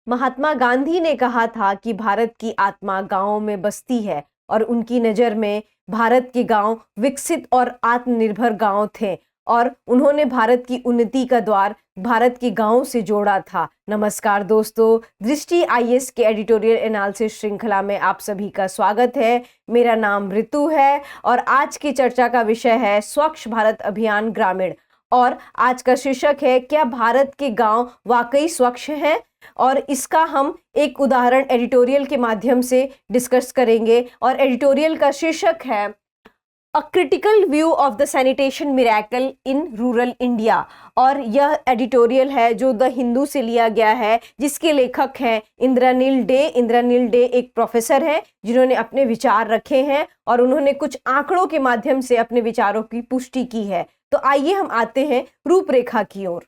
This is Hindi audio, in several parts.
महात्मा गांधी ने कहा था कि भारत की आत्मा गांवों में बसती है और उनकी नज़र में भारत के गांव विकसित और आत्मनिर्भर गांव थे और उन्होंने भारत की उन्नति का द्वार भारत के गांवों से जोड़ा था। नमस्कार दोस्तों, दृष्टि आईएएस के एडिटोरियल एनालिसिस श्रृंखला में आप सभी का स्वागत है। मेरा नाम ऋतु है और आज की चर्चा का विषय है स्वच्छ भारत अभियान ग्रामीण और आज का शीर्षक है क्या भारत के गांव वाकई स्वच्छ हैं, और इसका हम एक उदाहरण एडिटोरियल के माध्यम से डिस्कस करेंगे। और एडिटोरियल का शीर्षक है a critical view of the sanitation miracle in rural India. और यह एडिटोरियल है जो द हिंदू से लिया गया है, जिसके लेखक हैं इंद्रनील डे। इंद्रनील डे एक प्रोफेसर हैं जिन्होंने अपने विचार रखे हैं और उन्होंने कुछ आंकड़ों के माध्यम से अपने विचारों की पुष्टि की है। तो आइए हम आते हैं रूपरेखा की ओर।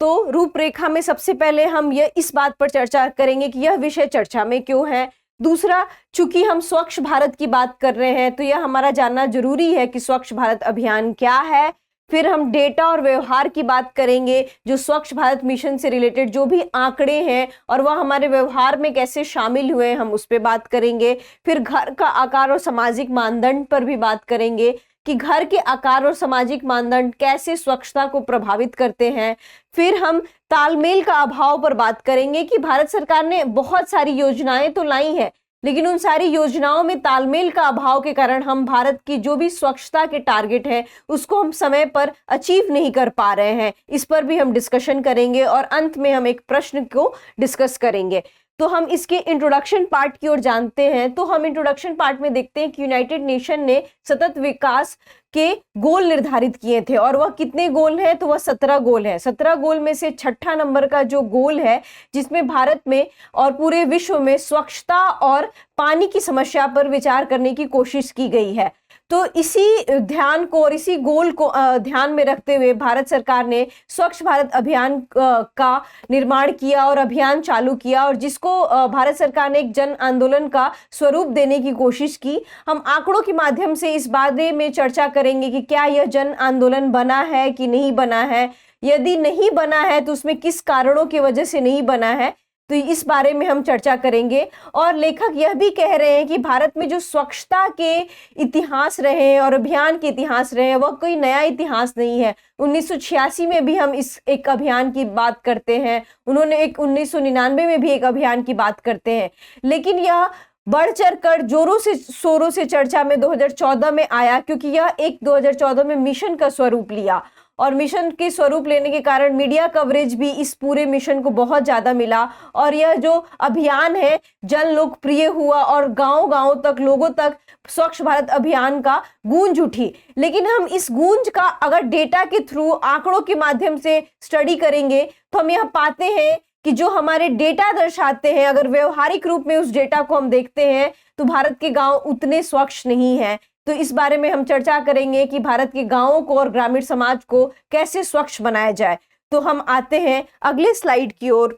तो रूपरेखा में सबसे पहले हम इस बात पर चर्चा करेंगे कि यह विषय चर्चा में क्यों है। दूसरा, चूंकि हम स्वच्छ भारत की बात कर रहे हैं तो यह हमारा जानना जरूरी है कि स्वच्छ भारत अभियान क्या है। फिर हम डेटा और व्यवहार की बात करेंगे, जो स्वच्छ भारत मिशन से रिलेटेड जो भी आंकड़े हैं और वह हमारे व्यवहार में कैसे शामिल हुए हम उस पर बात करेंगे। फिर घर का आकार और सामाजिक मानदंड पर भी बात करेंगे कि घर के आकार और सामाजिक मानदंड कैसे स्वच्छता को प्रभावित करते हैं। फिर हम तालमेल का अभाव पर बात करेंगे कि भारत सरकार ने बहुत सारी योजनाएं तो लाई हैं, लेकिन उन सारी योजनाओं में तालमेल का अभाव के कारण हम भारत की जो भी स्वच्छता के टारगेट है उसको हम समय पर अचीव नहीं कर पा रहे हैं। इस पर भी हम डिस्कशन करेंगे और अंत में हम एक प्रश्न को डिस्कस करेंगे। तो हम इसके इंट्रोडक्शन पार्ट की ओर जानते हैं। तो हम इंट्रोडक्शन पार्ट में देखते हैं कि यूनाइटेड नेशन ने सतत विकास के गोल निर्धारित किए थे और वह कितने गोल हैं, तो वह 17 गोल है। 17 गोल में से छठा नंबर का जो गोल है, जिसमें भारत में और पूरे विश्व में स्वच्छता और पानी की समस्या पर विचार करने की कोशिश की गई है। तो इसी ध्यान को और इसी गोल को ध्यान में रखते हुए भारत सरकार ने स्वच्छ भारत अभियान का निर्माण किया और अभियान चालू किया, और जिसको भारत सरकार ने एक जन आंदोलन का स्वरूप देने की कोशिश की। हम आंकड़ों के माध्यम से इस बारे में चर्चा करेंगे कि क्या यह जन आंदोलन बना है कि नहीं बना है। यदि नहीं बना है तो उसमें किस कारणों की वजह से नहीं बना है, तो इस बारे में हम चर्चा करेंगे। और लेखक यह भी कह रहे हैं कि भारत में जो स्वच्छता के इतिहास रहे हैं और अभियान के इतिहास रहे हैं वह कोई नया इतिहास नहीं है। 1986 में भी हम इस एक अभियान की बात करते हैं, उन्होंने एक 1999 में भी एक अभियान की बात करते हैं, लेकिन यह बढ़ चढ़ कर जोरों से शोरों से चर्चा में 2014 में आया, क्योंकि यह एक 2014 में मिशन का स्वरूप लिया और मिशन के स्वरूप लेने के कारण मीडिया कवरेज भी इस पूरे मिशन को बहुत ज्यादा मिला और यह जो अभियान है जन लोकप्रिय हुआ और गांव-गांव तक लोगों तक स्वच्छ भारत अभियान का गूंज उठी। लेकिन हम इस गूंज का अगर डेटा के थ्रू आंकड़ों के माध्यम से स्टडी करेंगे तो हम यह पाते हैं कि जो हमारे डेटा दर्शाते हैं, अगर व्यवहारिक रूप में उस डेटा को हम देखते हैं तो भारत के गांव उतने स्वच्छ नहीं है। तो इस बारे में हम चर्चा करेंगे कि भारत के गांवों को और ग्रामीण समाज को कैसे स्वच्छ बनाया जाए। तो हम आते हैं अगले स्लाइड की ओर।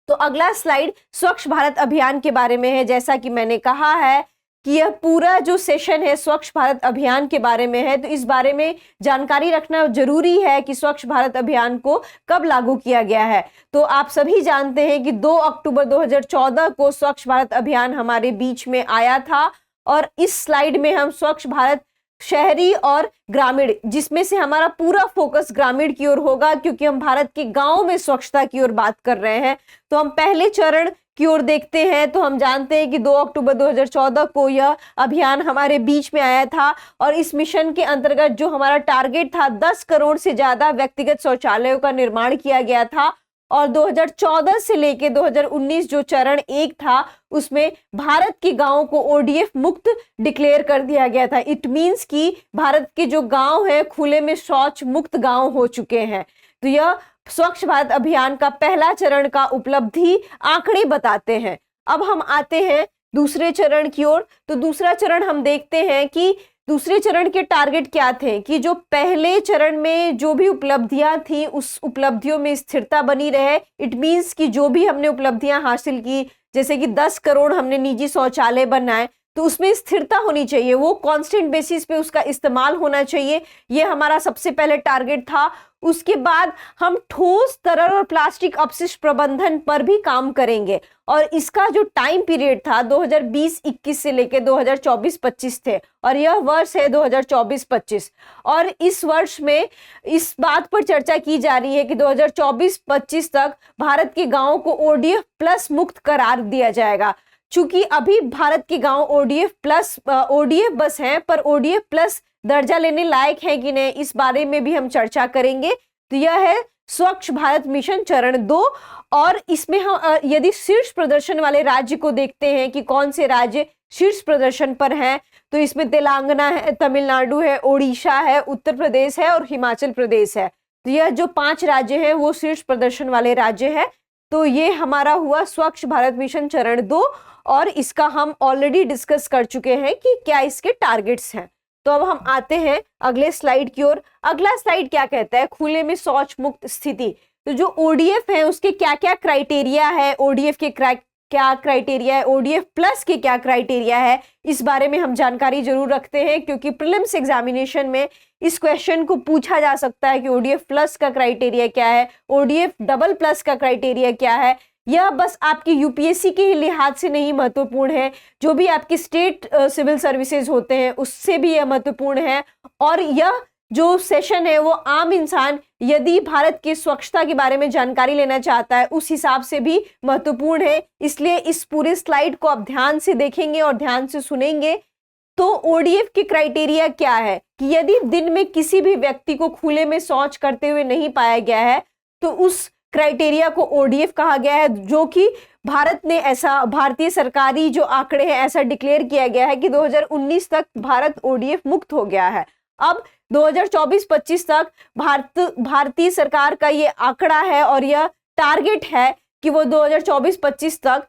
तो अगला स्लाइड स्वच्छ भारत अभियान के बारे में है। जैसा कि मैंने कहा है कि यह पूरा जो सेशन है स्वच्छ भारत अभियान के बारे में है, तो इस बारे में जानकारी रखना जरूरी है कि स्वच्छ भारत अभियान को कब लागू किया गया है। तो आप सभी जानते हैं कि 2 अक्टूबर 2014 को स्वच्छ भारत अभियान हमारे बीच में आया था और इस स्लाइड में हम स्वच्छ भारत शहरी और ग्रामीण, जिसमें से हमारा पूरा फोकस ग्रामीण की ओर होगा क्योंकि हम भारत के गांव में स्वच्छता की ओर बात कर रहे हैं। तो हम पहले चरण की ओर देखते हैं। तो हम जानते हैं कि 2 अक्टूबर 2014 को यह अभियान हमारे बीच में आया था और इस मिशन के अंतर्गत जो हमारा टारगेट था 10 करोड़ से ज्यादा व्यक्तिगत शौचालयों का निर्माण किया गया था और 2014 से लेके 2019 जो चरण 1 था उसमें भारत के गांवों को ओडीएफ मुक्त डिक्लेयर कर दिया गया था। इट मींस कि भारत के जो गांव हैं खुले में शौच मुक्त गांव हो चुके हैं। तो यह स्वच्छ भारत अभियान का पहला चरण का उपलब्धि आंकड़े बताते हैं। अब हम आते हैं दूसरे चरण की ओर। तो दूसरा चरण हम देखते हैं कि दूसरे चरण के टारगेट क्या थे कि जो पहले चरण में जो भी उपलब्धियां थी उस उपलब्धियों में स्थिरता बनी रहे। इट मीन्स कि जो भी हमने उपलब्धियां हासिल की, जैसे कि 10 करोड़ हमने निजी शौचालय बनाए, तो उसमें स्थिरता होनी चाहिए, वो कांस्टेंट बेसिस पे उसका इस्तेमाल होना चाहिए। ये हमारा सबसे पहले टारगेट था। उसके बाद हम ठोस, तरल और प्लास्टिक अपशिष्ट प्रबंधन पर भी काम करेंगे और इसका जो टाइम पीरियड था 2020-21 से लेकर 2024-25 थे और यह वर्ष है 2024-25। और इस वर्ष में इस बात पर चर्चा की जा रही है कि 2024-25 तक भारत के गांवों को ODF प्लस मुक्त करार दिया जाएगा। चूंकि अभी भारत के गांव ODF बस हैं, पर ODF प्लस दर्जा लेने लायक है कि नहीं, इस बारे में भी हम चर्चा करेंगे। तो यह है स्वच्छ भारत मिशन चरण 2। और इसमें हम यदि शीर्ष प्रदर्शन वाले राज्य को देखते हैं कि कौन से राज्य शीर्ष प्रदर्शन पर हैं, तो इसमें तेलंगाना है, तमिलनाडु है, ओडिशा है, उत्तर प्रदेश है और हिमाचल प्रदेश है। तो यह जो 5 राज्य हैं वो शीर्ष प्रदर्शन वाले राज्य है। तो ये हमारा हुआ स्वच्छ भारत मिशन चरण 2 और इसका हम ऑलरेडी डिस्कस कर चुके हैं कि क्या इसके टारगेट्स हैं। तो अब हम आते हैं अगले स्लाइड की ओर। अगला स्लाइड क्या कहता है, खुले में शौच मुक्त स्थिति। तो जो ODF है उसके क्या क्या क्राइटेरिया है, ODF के क्या क्राइटेरिया है, ODF प्लस के क्या क्राइटेरिया है, इस बारे में हम जानकारी जरूर रखते हैं क्योंकि प्रीलिम्स एग्जामिनेशन में इस क्वेश्चन को पूछा जा सकता है कि ODF प्लस का क्राइटेरिया क्या है, ODF डबल प्लस का क्राइटेरिया क्या है। यह बस आपके UPSC के लिहाज से नहीं महत्वपूर्ण है, जो भी आपके स्टेट सिविल सर्विसेज होते हैं उससे भी यह महत्वपूर्ण है। और यह जो सेशन है वो आम इंसान यदि भारत की स्वच्छता के बारे में जानकारी लेना चाहता है उस हिसाब से भी महत्वपूर्ण है। इसलिए इस पूरे स्लाइड को आप ध्यान से देखेंगे और ध्यान से सुनेंगे। तो ODF के क्राइटेरिया क्या है कि यदि दिन में किसी भी व्यक्ति को खुले में शौच करते हुए नहीं पाया गया है तो उस क्राइटेरिया को ODF कहा गया है, जो कि भारत ने ऐसा, भारतीय सरकारी जो आंकड़े हैं ऐसा डिक्लेयर किया गया है कि 2019 तक भारत ODF मुक्त हो गया है। अब 2024-25 तक भारतीय सरकार का ये आंकड़ा है और यह टारगेट है कि वो 2024-25 तक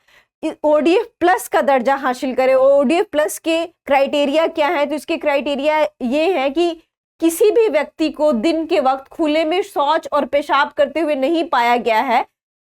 ODF प्लस का दर्जा हासिल करे। ODF प्लस के क्राइटेरिया क्या है, तो इसके क्राइटेरिया ये है कि किसी भी व्यक्ति को दिन के वक्त खुले में शौच और पेशाब करते हुए नहीं पाया गया है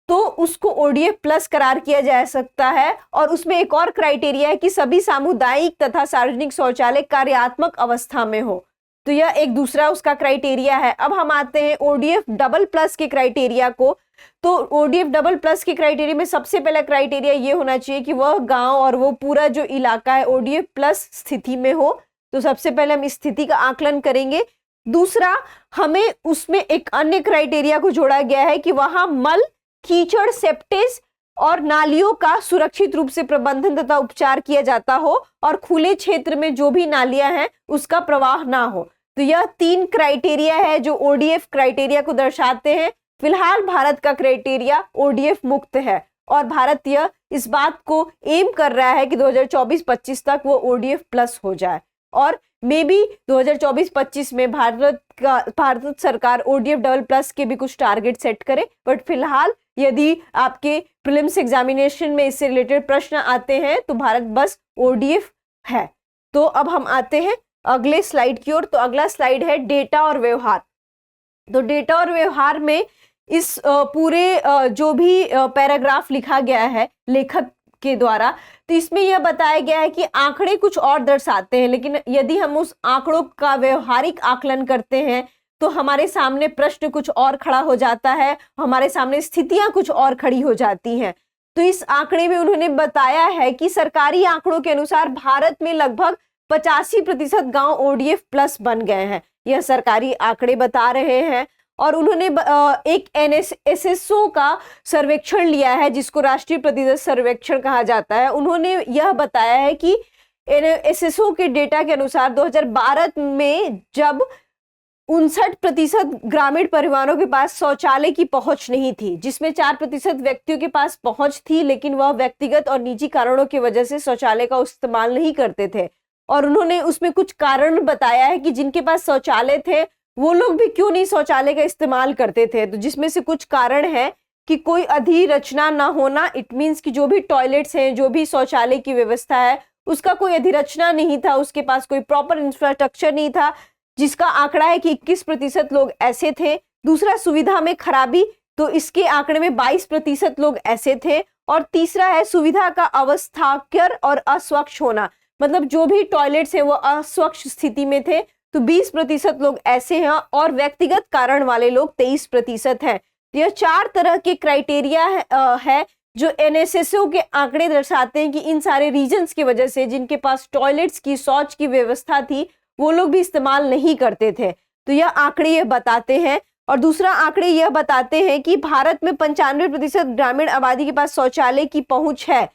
तो उसको ODF प्लस करार किया जा सकता है। और उसमें एक और क्राइटेरिया है कि सभी सामुदायिक तथा सार्वजनिक शौचालय कार्यात्मक अवस्था में हो। तो यह एक दूसरा उसका क्राइटेरिया है। अब हम आते हैं ODF डबल प्लस के क्राइटेरिया को। तो ODF डबल प्लस के क्राइटेरिया में सबसे पहला क्राइटेरिया ये होना चाहिए कि वह गांव और वो पूरा जो इलाका है ODF प्लस स्थिति में हो। तो सबसे पहले हम स्थिति का आकलन करेंगे। दूसरा, हमें उसमें एक अन्य क्राइटेरिया को जोड़ा गया है कि वहां मल, कीचड़, सेप्टेज और नालियों का सुरक्षित रूप से प्रबंधन तथा उपचार किया जाता हो और खुले क्षेत्र में जो भी नालियां हैं उसका प्रवाह ना हो। तो यह 3 क्राइटेरिया है जो ODF क्राइटेरिया को दर्शाते हैं। फिलहाल भारत का क्राइटेरिया ODF मुक्त है और भारत यह इस बात को एम कर रहा है कि 2024-25 तक वो ODF प्लस हो जाए और मे बी 2024-25 में भारत सरकार ODF डबल प्लस के भी कुछ टारगेट सेट करे। बट फिलहाल यदि आपके प्रीलिम्स एग्जामिनेशन में इससे रिलेटेड प्रश्न आते हैं तो भारत बस ODF है। तो अब हम आते हैं अगले स्लाइड की ओर। तो अगला स्लाइड है डेटा और व्यवहार। तो डेटा और व्यवहार में इस पूरे जो भी पैराग्राफ लिखा गया है लेखक के द्वारा, तो इसमें यह बताया गया है कि आंकड़े कुछ और दर्शाते हैं, लेकिन यदि हम उस आंकड़ों का व्यवहारिक आकलन करते हैं तो हमारे सामने प्रश्न कुछ और खड़ा हो जाता है, हमारे सामने स्थितियां कुछ और खड़ी हो जाती हैं। तो इस आंकड़े में उन्होंने बताया है कि सरकारी आंकड़ों के अनुसार भारत में लगभग 85% गांव ODF प्लस बन गए हैं। यह सरकारी आंकड़े बता रहे हैं। और उन्होंने एक SSO का सर्वेक्षण लिया है जिसको राष्ट्रीय प्रतिशत सर्वेक्षण कहा जाता है। उन्होंने यह बताया है कि SSO के डेटा के अनुसार 2012 में जब 59% ग्रामीण परिवारों के पास शौचालय की पहुंच नहीं थी, जिसमें 4% व्यक्तियों के पास पहुंच थी लेकिन वह व्यक्तिगत और निजी कारणों की वजह से शौचालय का इस्तेमाल नहीं करते थे। और उन्होंने उसमें कुछ कारण बताया है कि जिनके पास शौचालय थे वो लोग भी क्यों नहीं शौचालय का इस्तेमाल करते थे। तो जिसमें से कुछ कारण है कि कोई अधिरचना ना होना, इट मीन्स कि जो भी टॉयलेट्स हैं, जो भी शौचालय की व्यवस्था है उसका कोई अधिरचना नहीं था, उसके पास कोई प्रॉपर इंफ्रास्ट्रक्चर नहीं था, जिसका आंकड़ा है कि 21% लोग ऐसे थे। दूसरा, सुविधा में खराबी, तो इसके आंकड़े में 22% लोग ऐसे थे। और तीसरा है सुविधा का अवस्थाकर और अस्वच्छ होना, मतलब जो भी टॉयलेट्स हैं वो अस्वच्छ स्थिति में थे, तो 20% लोग ऐसे हैं। और व्यक्तिगत कारण वाले लोग 23% हैं। यह 4 तरह के क्राइटेरिया है जो एनएसएसओ के आंकड़े दर्शाते हैं कि इन सारे रीजन्स की वजह से जिनके पास टॉयलेट्स की, शौच की व्यवस्था थी, वो लोग भी इस्तेमाल नहीं करते थे। तो यह आंकड़े ये बताते हैं। और दूसरा आंकड़े यह बताते हैं कि भारत में 95% ग्रामीण आबादी के पास शौचालय की पहुंच है,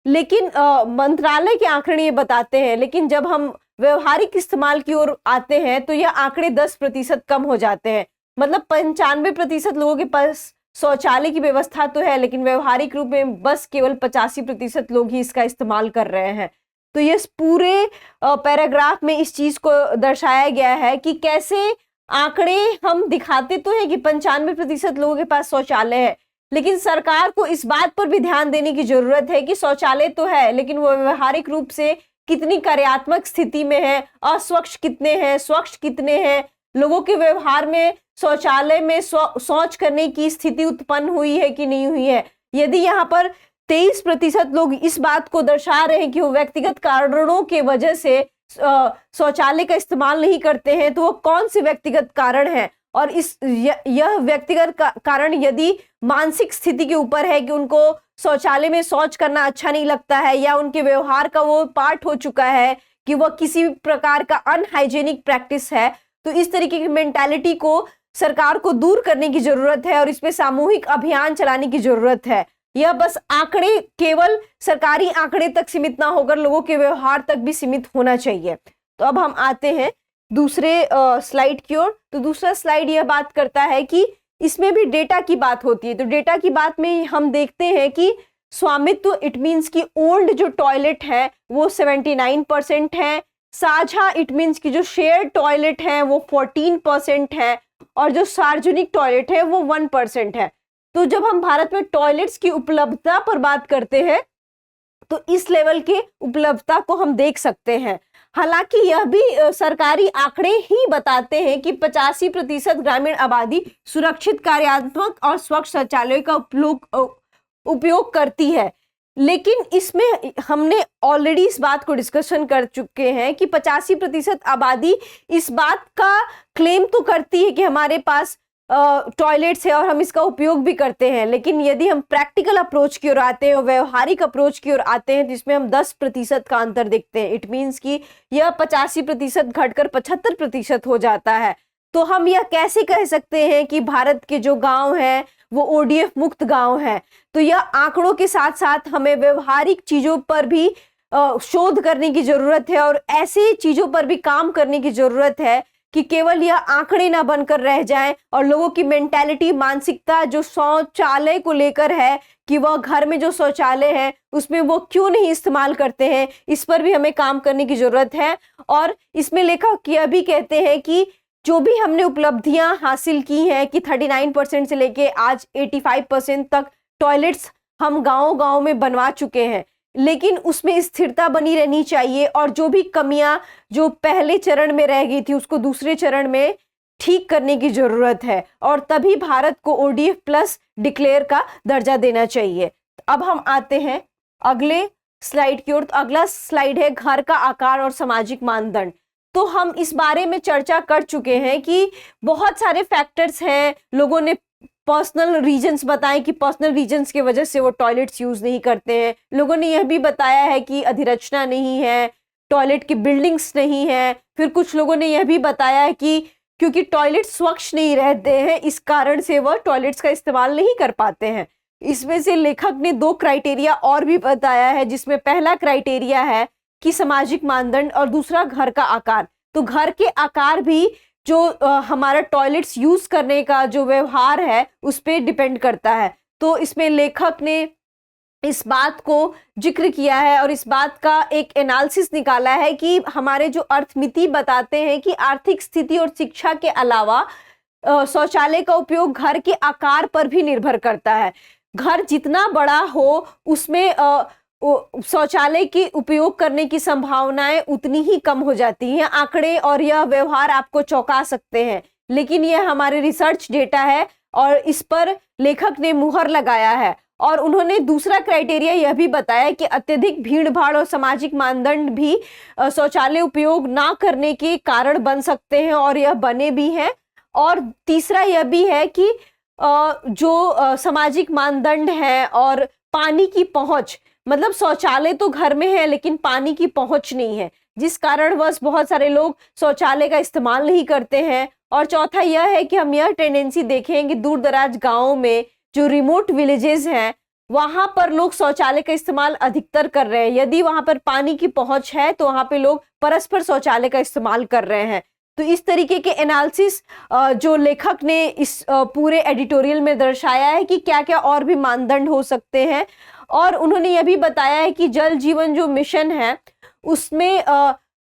लेकिन मंत्रालय के आंकड़े ये बताते हैं। लेकिन जब हम व्यवहारिक इस्तेमाल की ओर आते हैं तो यह आंकड़े 10% कम हो जाते हैं। मतलब 95% लोगों के पास शौचालय की व्यवस्था तो है, लेकिन व्यवहारिक रूप में बस केवल 85% लोग ही इसका इस्तेमाल कर रहे हैं। तो ये पूरे पैराग्राफ में इस चीज को दर्शाया गया है कि कैसे आंकड़े हम दिखाते तो है कि 95% लोगों के पास शौचालय है, लेकिन सरकार को इस बात पर भी ध्यान देने की जरूरत है कि शौचालय तो है, लेकिन वो व्यवहारिक रूप से कितनी कार्यात्मक स्थिति में है, अस्वच्छ कितने हैं, स्वच्छ कितने हैं, लोगों के व्यवहार में शौचालय में शौच करने की स्थिति उत्पन्न हुई है कि नहीं हुई है। यदि यहाँ पर 23% लोग इस बात को दर्शा रहे हैं कि वो व्यक्तिगत कारणों के वजह से शौचालय का इस्तेमाल नहीं करते हैं, तो वो कौन से व्यक्तिगत कारण है। और यह व्यक्तिगत कारण यदि मानसिक स्थिति के ऊपर है कि उनको शौचालय में शौच करना अच्छा नहीं लगता है, या उनके व्यवहार का वो पार्ट हो चुका है कि वह किसी प्रकार का अनहाइजेनिक प्रैक्टिस है, तो इस तरीके की मेंटालिटी को सरकार को दूर करने की जरूरत है और इस पे सामूहिक अभियान चलाने की जरूरत है। यह बस आंकड़े केवल सरकारी आंकड़े तक सीमित ना होकर लोगों के व्यवहार तक भी सीमित होना चाहिए। तो अब हम आते हैं दूसरे स्लाइड की ओर। तो दूसरा स्लाइड यह बात करता है कि इसमें भी डेटा की बात होती है। तो डेटा की बात में हम देखते हैं कि स्वामित्व, इट मीन्स की ओल्ड जो टॉयलेट है वो 79% है। साझा, इट मीन्स की जो शेयर टॉयलेट है वो 14% है, और जो सार्वजनिक टॉयलेट है वो 1% है। तो जब हम भारत में टॉयलेट्स की उपलब्धता पर बात करते हैं तो इस लेवल के उपलब्धता को हम देख सकते हैं। हालांकि यह भी सरकारी आंकड़े ही बताते हैं कि 85% ग्रामीण आबादी सुरक्षित, कार्यात्मक और स्वच्छ शौचालय का उपयोग करती है। लेकिन इसमें हमने ऑलरेडी इस बात को डिस्कशन कर चुके हैं कि 85% आबादी इस बात का क्लेम तो करती है कि हमारे पास टॉयलेट्स है और हम इसका उपयोग भी करते हैं, लेकिन यदि हम प्रैक्टिकल अप्रोच की ओर आते हैं और व्यवहारिक अप्रोच की ओर आते हैं, जिसमें हम 10% का अंतर देखते हैं, इट मीन्स कि यह 85% घटकर 75% हो जाता है। तो हम यह कैसे कह सकते हैं कि भारत के जो गांव हैं वो ओडीएफ मुक्त गांव हैं? तो यह आंकड़ों के साथ साथ हमें व्यवहारिक चीजों पर भी शोध करने की जरूरत है और ऐसी चीजों पर भी काम करने की जरूरत है कि केवल यह आंकड़े ना बनकर रह जाएं और लोगों की मेंटालिटी, मानसिकता जो शौचालय को लेकर है कि वह घर में जो शौचालय है उसमें वो क्यों नहीं इस्तेमाल करते हैं, इस पर भी हमें काम करने की जरूरत है। और इसमें लेखक यह भी कहते हैं कि जो भी हमने उपलब्धियां हासिल की हैं कि 39% से लेके आज 85% तक टॉयलेट्स हम गांव-गांव में बनवा चुके हैं, लेकिन उसमें स्थिरता बनी रहनी चाहिए और जो भी कमियां जो पहले चरण में रह गई थी उसको दूसरे चरण में ठीक करने की जरूरत है, और तभी भारत को ओडीएफ प्लस डिक्लेयर का दर्जा देना चाहिए। अब हम आते हैं अगले स्लाइड की ओर। तो अगला स्लाइड है घर का आकार और सामाजिक मानदंड। तो हम इस बारे में चर्चा कर चुके हैं कि बहुत सारे फैक्टर्स हैं, लोगों ने पर्सनल रीजंस बताएं कि पर्सनल रीजंस की वजह से वो टॉयलेट्स यूज नहीं करते हैं। लोगों ने यह भी बताया है कि अधिरचना नहीं है, टॉयलेट की बिल्डिंग्स नहीं है। फिर कुछ लोगों ने यह भी बताया है कि क्योंकि टॉयलेट स्वच्छ नहीं रहते हैं, इस कारण से वह टॉयलेट्स का इस्तेमाल नहीं कर पाते हैं। इसमें से लेखक ने 2 क्राइटेरिया और भी बताया है, जिसमें पहला क्राइटेरिया है कि सामाजिक मानदंड और दूसरा घर का आकार। तो घर के आकार भी जो हमारा टॉयलेट्स यूज करने का जो व्यवहार है उस पे डिपेंड करता है। तो इसमें लेखक ने इस बात को जिक्र किया है और इस बात का एक एनालिसिस निकाला है कि हमारे जो अर्थमिति बताते हैं कि आर्थिक स्थिति और शिक्षा के अलावा शौचालय का उपयोग घर के आकार पर भी निर्भर करता है। घर जितना बड़ा हो उसमें शौचालय के उपयोग करने की संभावनाएं उतनी ही कम हो जाती हैं। आंकड़े और यह व्यवहार आपको चौंका सकते हैं, लेकिन यह हमारे रिसर्च डेटा है और इस पर लेखक ने मुहर लगाया है। और उन्होंने दूसरा क्राइटेरिया यह भी बताया कि अत्यधिक भीड़ भाड़ और सामाजिक मानदंड भी शौचालय उपयोग ना करने के कारण बन सकते हैं, और यह बने भी हैं। और तीसरा यह भी है कि जो सामाजिक मानदंड है और पानी की पहुंच, मतलब शौचालय तो घर में है लेकिन पानी की पहुंच नहीं है, जिस कारणवश बहुत सारे लोग शौचालय का इस्तेमाल नहीं करते हैं। और चौथा यह है कि हम यह टेंडेंसी देखें कि दूर दराज गाँव में जो रिमोट विलेजेस हैं वहां पर लोग शौचालय का इस्तेमाल अधिकतर कर रहे हैं। यदि वहां पर पानी की पहुंच है तो वहां पे लोग परस्पर शौचालय का इस्तेमाल कर रहे हैं। तो इस तरीके के एनालिसिस जो लेखक ने इस पूरे एडिटोरियल में दर्शाया है कि क्या क्या और भी मानदंड हो सकते हैं। और उन्होंने यह भी बताया है कि जल जीवन जो मिशन है उसमें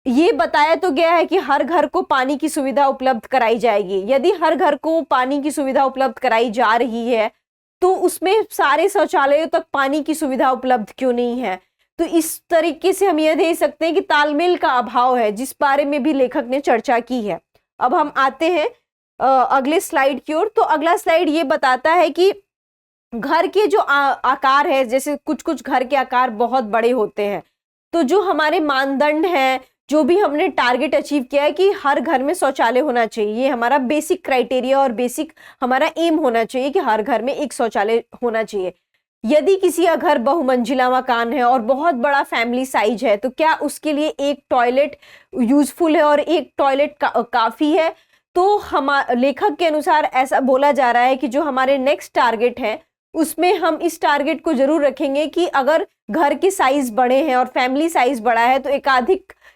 ये बताया तो गया है कि हर घर को पानी की सुविधा उपलब्ध कराई जाएगी। यदि हर घर को पानी की सुविधा उपलब्ध कराई जा रही है तो उसमें सारे शौचालयों तक पानी की सुविधा उपलब्ध क्यों नहीं है। तो इस तरीके से हम यह देख सकते हैं कि तालमेल का अभाव है, जिस बारे में भी लेखक ने चर्चा की है। अब हम आते हैं अगले स्लाइड की ओर। तो अगला स्लाइड ये बताता है कि घर के जो आकार है, जैसे कुछ कुछ घर के आकार बहुत बड़े होते हैं, तो जो हमारे मानदंड हैं, जो भी हमने टारगेट अचीव किया है कि हर घर में शौचालय होना चाहिए, ये हमारा बेसिक क्राइटेरिया और बेसिक हमारा एम होना चाहिए कि हर घर में एक शौचालय होना चाहिए। यदि किसी का घर बहुमंजिला मकान है और बहुत बड़ा फैमिली साइज है तो क्या उसके लिए एक टॉयलेट यूजफुल है और एक टॉयलेट काफी है? तो लेखक के अनुसार ऐसा बोला जा रहा है कि जो हमारे नेक्स्ट टारगेट है उसमें हम इस टारगेट को जरूर रखेंगे कि अगर घर के साइज बड़े हैं और फैमिली साइज बड़ा है तो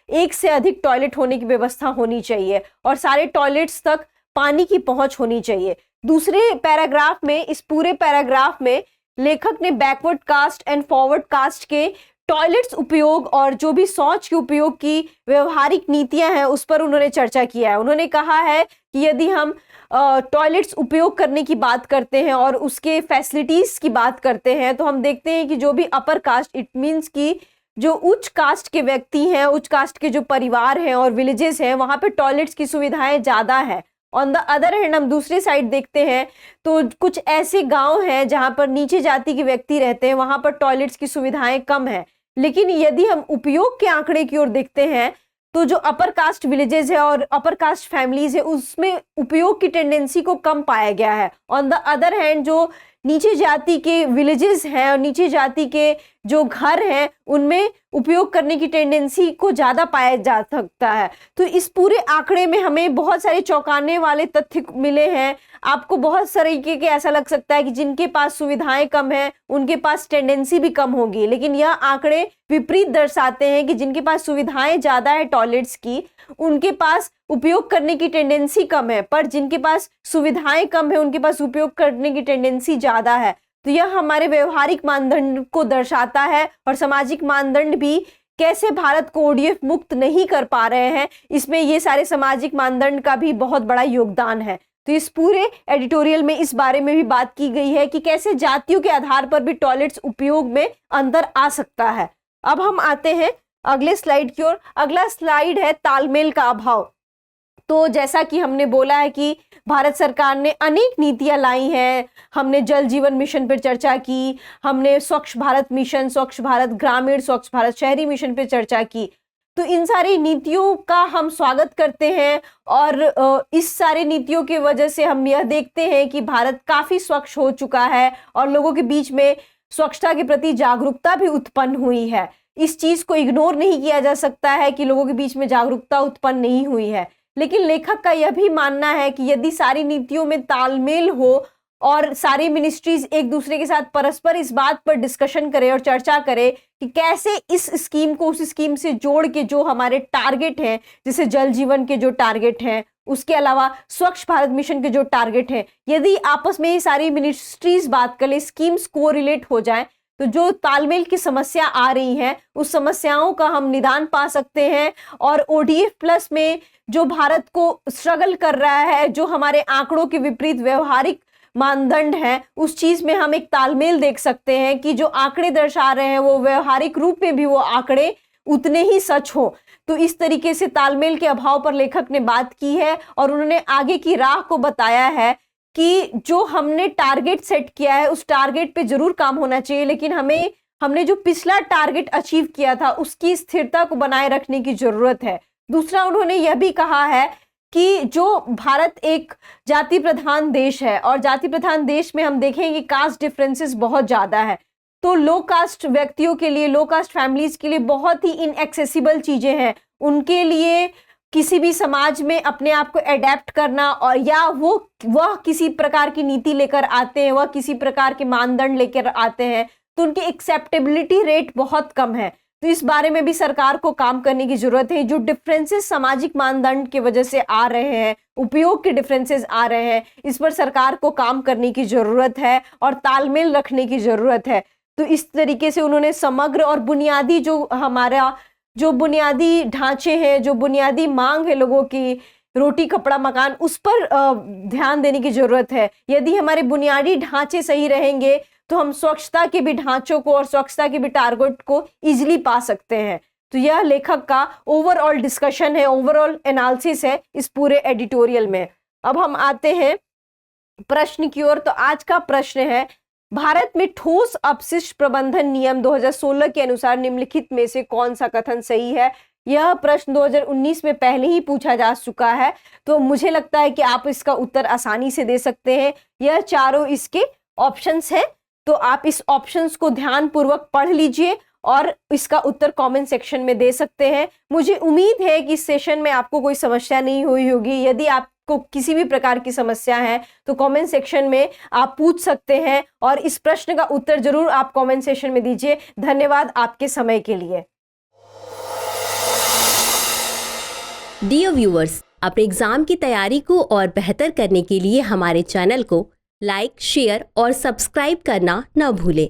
एक से अधिक टॉयलेट होने की व्यवस्था होनी चाहिए और सारे टॉयलेट्स तक पानी की पहुंच होनी चाहिए। दूसरे पैराग्राफ में, इस पूरे पैराग्राफ में लेखक ने backward caste and forward caste के टॉयलेट्स उपयोग और जो भी शौच के उपयोग की व्यवहारिक नीतियां हैं उस पर उन्होंने चर्चा किया है। उन्होंने कहा है कि यदि हम टॉयलेट्स उपयोग करने की बात करते हैं और उसके फैसिलिटीज की बात करते हैं तो हम देखते हैं कि जो भी अपर कास्ट, इट मीन्स कि जो उच्च कास्ट के व्यक्ति हैं, उच्च कास्ट के जो परिवार हैं और विलेजेस हैं, वहां पे टॉयलेट्स की सुविधाएं ज्यादा है। ऑन द अदर हैंड हम दूसरी साइड देखते हैं तो कुछ ऐसे गांव हैं जहां पर नीचे जाति के व्यक्ति रहते हैं, वहां पर टॉयलेट्स की सुविधाएं कम है। लेकिन यदि हम उपयोग के आंकड़े की ओर देखते हैं तो जो अपर कास्ट विलेजेस है और अपर कास्ट फैमिलीज है उसमें उपयोग की टेंडेंसी को कम पाया गया है। ऑन द अदर हैंड जो नीचे जाति के विलेजेस हैं और नीचे जाति के जो घर हैं उनमें उपयोग करने की टेंडेंसी को ज्यादा पाया जा सकता है। तो इस पूरे आंकड़े में हमें बहुत सारे चौंकाने वाले तथ्य मिले हैं। आपको बहुत तरीके के ऐसा लग सकता है कि जिनके पास सुविधाएं कम है उनके पास टेंडेंसी भी कम होगी, लेकिन यह आंकड़े विपरीत दर्शाते हैं कि जिनके पास सुविधाएं ज्यादा है टॉयलेट्स की, उनके पास उपयोग करने की टेंडेंसी कम है, पर जिनके पास सुविधाएं कम है उनके पास उपयोग करने की टेंडेंसी ज्यादा है। तो यह हमारे व्यवहारिक मानदंड को दर्शाता है और सामाजिक मानदंड भी कैसे भारत को ओडीएफ मुक्त नहीं कर पा रहे हैं, इसमें ये सारे सामाजिक मानदंड का भी बहुत बड़ा योगदान है। तो इस पूरे एडिटोरियल में इस बारे में भी बात की गई है कि कैसे जातियों के आधार पर भी टॉयलेट्स उपयोग में अंतर आ सकता है। अब हम आते हैं अगले स्लाइड की ओर। अगला स्लाइड है तालमेल का अभाव। तो जैसा कि हमने बोला है कि भारत सरकार ने अनेक नीतियां लाई हैं, हमने जल जीवन मिशन पर चर्चा की, हमने स्वच्छ भारत मिशन, स्वच्छ भारत ग्रामीण, स्वच्छ भारत शहरी मिशन पर चर्चा की। तो इन सारी नीतियों का हम स्वागत करते हैं और इस सारी नीतियों की वजह से हम यह देखते हैं कि भारत काफी स्वच्छ हो चुका है और लोगों के बीच में स्वच्छता के प्रति जागरूकता भी उत्पन्न हुई है। इस चीज को इग्नोर नहीं किया जा सकता है कि लोगों के बीच में जागरूकता उत्पन्न नहीं हुई है। लेकिन लेखक का यह भी मानना है कि यदि सारी नीतियों में तालमेल हो और सारी मिनिस्ट्रीज एक दूसरे के साथ परस्पर इस बात पर डिस्कशन करें और चर्चा करें कि कैसे इस स्कीम को उस स्कीम से जोड़ के जो हमारे टारगेट हैं, जैसे जल जीवन के जो टारगेट हैं, उसके अलावा स्वच्छ भारत मिशन के जो टारगेट हैं, यदि आपस में ये सारी मिनिस्ट्रीज बात करें, स्कीम्स को रिलेट हो जाए तो जो तालमेल की समस्या आ रही है उस समस्याओं का हम निदान पा सकते हैं। और ओडीएफ प्लस में जो भारत को स्ट्रगल कर रहा है, जो हमारे आंकड़ों के विपरीत व्यवहारिक मानदंड है उस चीज में हम एक तालमेल देख सकते हैं कि जो आंकड़े दर्शा रहे हैं वो व्यवहारिक रूप में भी वो आंकड़े उतने ही सच हो। तो इस तरीके से तालमेल के अभाव पर लेखक ने बात की है और उन्होंने आगे की राह को बताया है कि जो हमने टारगेट सेट किया है उस टारगेट पे जरूर काम होना चाहिए, लेकिन हमने जो पिछला टारगेट अचीव किया था उसकी स्थिरता को बनाए रखने की जरूरत है। दूसरा उन्होंने यह भी कहा है कि जो भारत एक जाति प्रधान देश है और जाति प्रधान देश में हम देखें कि कास्ट डिफरेंसेस बहुत ज्यादा है, तो लो कास्ट व्यक्तियों के लिए, लो कास्ट फैमिलीज के लिए बहुत ही इनएक्सेसिबल चीजें हैं। उनके लिए किसी भी समाज में अपने आप को एडेप्ट करना और या वह किसी प्रकार की नीति लेकर आते हैं, वह किसी प्रकार के मानदंड लेकर आते हैं, तो उनकी एक्सेप्टेबिलिटी रेट बहुत कम है। तो इस बारे में भी सरकार को काम करने की जरूरत है। जो डिफरेंसेस सामाजिक मानदंड की वजह से आ रहे हैं, उपयोग के डिफरेंसेस आ रहे हैं, इस पर सरकार को काम करने की जरूरत है और तालमेल रखने की जरूरत है। तो इस तरीके से उन्होंने समग्र और बुनियादी जो बुनियादी ढांचे हैं, जो बुनियादी मांग है लोगों की, रोटी कपड़ा मकान, उस पर ध्यान देने की जरूरत है। यदि हमारे बुनियादी ढांचे सही रहेंगे तो हम स्वच्छता के भी ढांचों को और स्वच्छता के भी टारगेट को इजीली पा सकते हैं। तो यह लेखक का ओवरऑल डिस्कशन है, ओवरऑल एनालिसिस है इस पूरे एडिटोरियल में। अब हम आते हैं प्रश्न की ओर। तो आज का प्रश्न है, भारत में ठोस अपशिष्ट प्रबंधन नियम 2016 के अनुसार निम्नलिखित में से कौन सा कथन सही है? यह प्रश्न 2019 में पहले ही पूछा जा चुका है, तो मुझे लगता है कि आप इसका उत्तर आसानी से दे सकते हैं। यह चारों इसके ऑप्शंस हैं, तो आप इस ऑप्शंस को ध्यानपूर्वक पढ़ लीजिए और इसका उत्तर कमेंट सेक्शन में दे सकते हैं। मुझे उम्मीद है कि इस सेशन में आपको कोई समस्या नहीं हुई होगी। यदि आपको किसी भी प्रकार की समस्या है तो कमेंट सेक्शन में आप पूछ सकते हैं और इस प्रश्न का उत्तर जरूर आप कमेंट सेक्शन में दीजिए। धन्यवाद आपके समय के लिए। डियर व्यूअर्स, अपने एग्जाम की तैयारी को और बेहतर करने के लिए हमारे चैनल को लाइक, शेयर और सब्सक्राइब करना न भूलें।